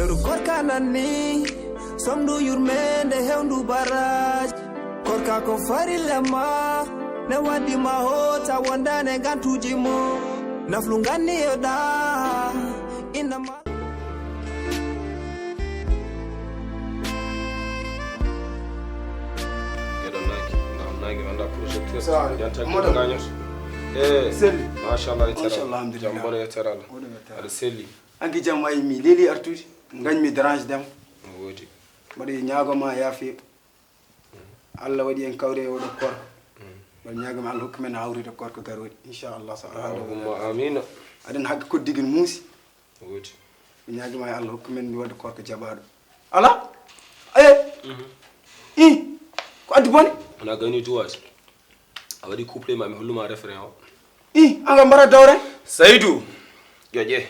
Leru korka nani somdu yurmende hewndu baraj korka ko fari lema ne wadi mahota wondane gantuji mo naflu ngani yoda inama nangi wanda projecteur yanta ganyos selli mashallah jambon ya terala ada selli anki jamay mi leli artuti ngagn dérange dem wodi bari nyaago ma yafi Allah wadi en kawre wodo kor bal nyaago ma Allah hukmen hawride kor ko garodi inshallah allahumma amin aden hak ko digin musi wodi nyaago ma Allah hukmen wodo kor ko jabado ala ko addi boni ona gani tuwat awadi couple ma mi holluma référent o anga mara dawre Saydou joje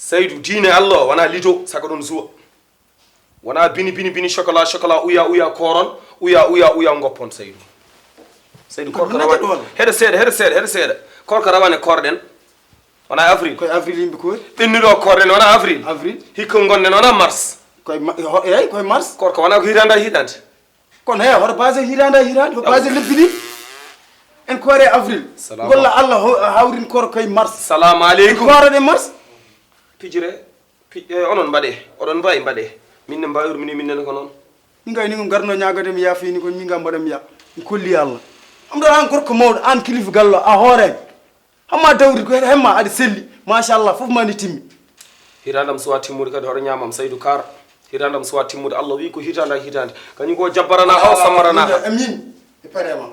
Saydou dine Allah wana lito saka don suwa wana bini chocolat uya koron uya ngoppon Saydou korka rawane hede seeda korka rawane korden wana avril koy avril yimbe ko bennido korden wana avril hikko gonnen wana mars koy mars korka wana ko hirande kon he hor base hirande base lebbini en kore avril walla Allah hawrin kor koy mars assalamu alaikum kore de mars pijire onon odon mbade minne mbawir minne ko non ngay ni ngum garno nyaagade mi yafi ni ko mi ngam badam ya kolli Allah am do an korko mawdo an kilifu gallo a hore amma dawri ko hemma adi selli masha Allah fof mani timmi hirandam so timmude kadi hodo nyamam Saydou Kar hirandam so timmude Allah wi ko hitande kany ko jabbarana haw samarana amin e parema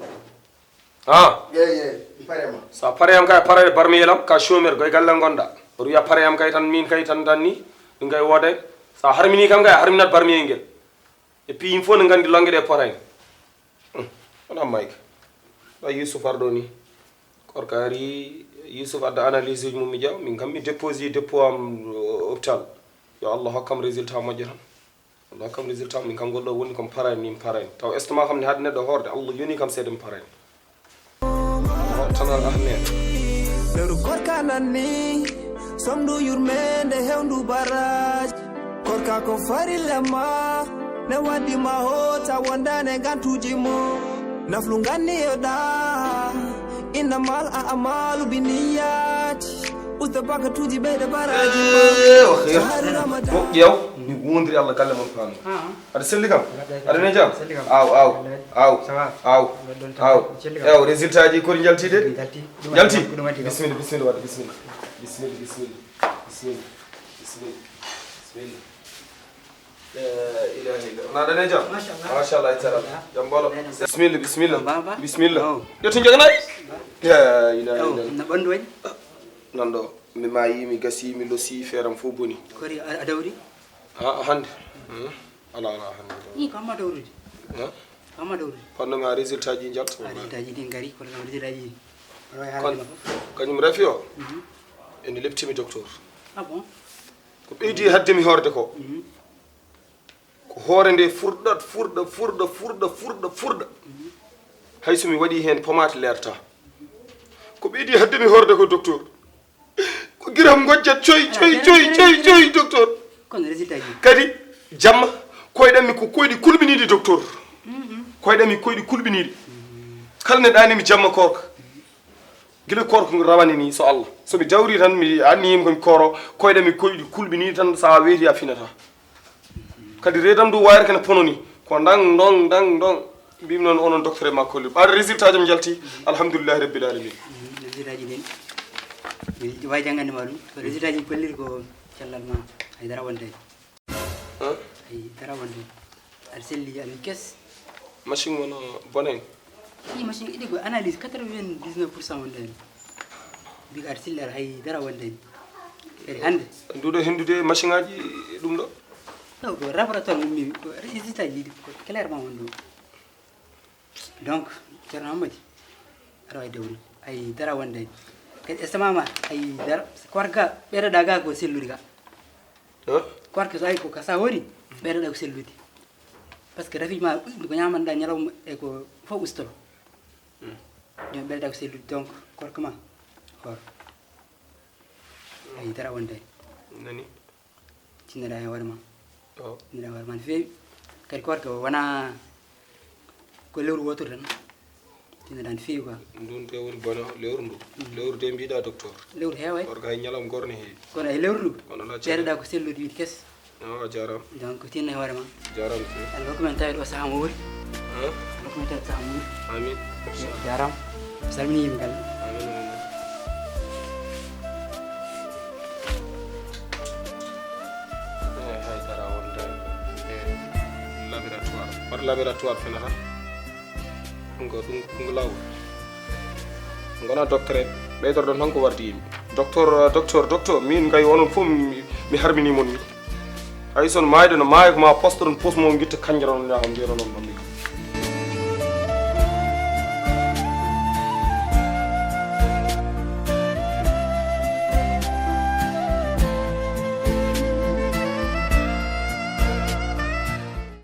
ye parema sa pareyam kay parade barmiyelam ka chômeur goy galle gonda ruya pareyam kay tan min kay tan danni ngay wode sa harmini kam kay harminat barmiye ngel e puis il faut ne ngandi longue de poray ona mayk ba Youssouf ardoni korkari Youssouf adda analyse mum mi jaw min kam mi déposer dépôt am hôpital yo Allah hokkam résultat mo jetam Allah hokkam résultat min kam goldo woni kom paray min paray taw estima xamni hadde neddo horde Allah yoni kam sedem paray tanal ahne leru korka nani somdu yurmende hewndu baraj korka ko fari lema ne wadi mahota wondane gantuji mo naflu ngani yoda innamal a'malu binniyati ustabaka tuji bede baraji mo yow ni wondri Allah galle mon fami ada selli kam ada ne jam aw ew résultat ji ko jaltide jalti bismillah wad bismillah la ilaha illa na da ne jam masha Allah taala jam bolo bismillah yo to jogana la ilaha illa na bandu wadi nando mi mayi mi gasi mi losi feram fo boni kori adawri hande ala hande ni kama dawri kama dawri panno ma résultat ji jalt résultat ji ngari ko na résultat ji kon kanyum refi o en leptimi docteur ah bon ko beedi hadde mi horde ko ko hoore nde furda hayso mi wadi hen pomate lerta ko beedi hadde mi horde ko docteur ko giram gojjat coy docteur kon résultat ji kadi jamma koydami ko koydi kulbinidi docteur koydami koydi kulbinidi kala ne dani mi jamma korka gila korko rawani ni so Allah so mi dawri tan mi anni ko koro koydami koydi kulbinidi tan sa weeti a finata kadi redam du wayr kana pononi ko dang bim non onon docteur ma kolli ba résultat jam jalti alhamdulillah rabbil alamin résultat ji den mi way jangani ma dum résultat ji kollir ko cellal ma ay dara wonde ay dara wonde al selli al kes machine wona bonen ni machine idi ko analyse 99% wonde bi ar selli ay dara wonde eri hande ndudo hendude machine aji dum do non ko laboratoire mi résultat ji clairement wonde donc cerno amadi ara way dawri ay dara wonde kadi estamama ay dara korga bere daga ko selludi ga korka so ay ko kasa woni bere da ko selludi parce que rafi ma ko nyamanda nyalaw e ko fo ustol dem bere da ko selludi donc korka ma hor ay dara wonde nani tinira warma o tinira warma fe kadi korko wana ko lewru wotor tan tinira fi quoi ndun te woni bono lewru ndu lewru de mbiɗa docteur lewru heeway gorko hay ñalam gorne heewi kono ay lewru ndu kono la ceereɗa ko sellude wiide kes o jaram donc tinna warma jaram fi ala hokkumen tawi ɗo saha mo wuri ha hokkumen tawi saha mo wuri amin jaram salmini yimɓe gal amin hay dara wonde laboratoire par laboratoire fenata ɗum law gona docteur ɓeydorɗon tan ko wardi yimɓe docteur min kay onon fof mi harminimon ni hay son maayde no maayi ko ma poste ɗon pos mo guitta kanjara on yaha mbiyanon on ɗon